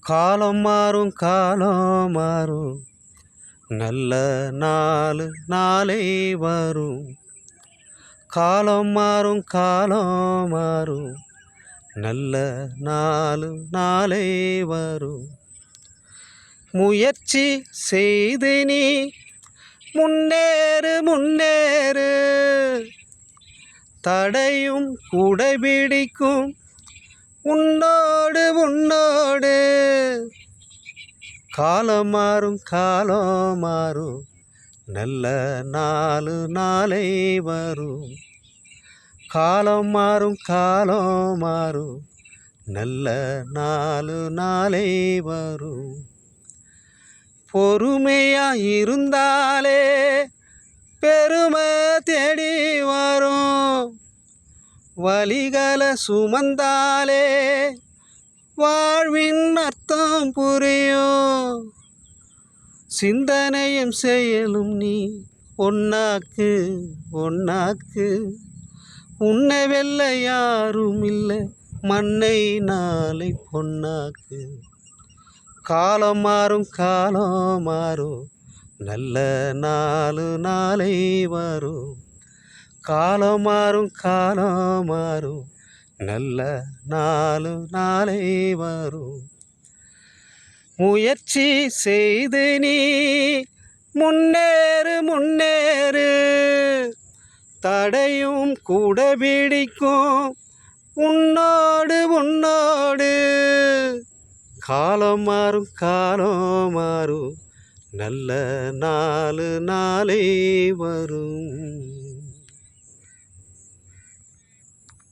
காலம் மாறும் காலம் மாறும், நல்ல நாலு நாளை வரும். காலம் மாறும் காலம் மாறும், நல்ல நாலு நாளை வரும். முயற்சி செய்து நீ முன்னேறு முன்னேறு, தடையும் குடைபிடிக்கும் உன்னோடு உன்னோடு. காலம் மாறும் காலம் மாறும், நல்ல நாலு நாளை வரும். காலம் மாறும் காலம் மாறும், நல்ல நாலு நாளை வரும். பொறுமையா இருந்தாலே பெருமை தேடி வரும். வலிகளை சுமந்தாலே வாழ்வின் அர்த்தம் புரியும். சிந்தனையும் செயலும் நீ ஒன்னாக்கு ஒன்னாக்கு, உன்னை வெல்ல யாரும் இல்லை, மண்ணை நாளை பொன்னாக்கு. காலம் மாறும் காலம் மாறும், நல்ல நாலு நாளை வரும். காலம் மாறும் காலம் மாறும், நல்ல நாலு நாளை வரும். முயற்சி செய்து நீ முன்னேறு முன்னேறு, தடையும் குடைபிடிக்கும் உன்னோடு உன்னோடு. காலம் மாறும் காலம் மாறும், நல்ல நாலு நாளை வரும்.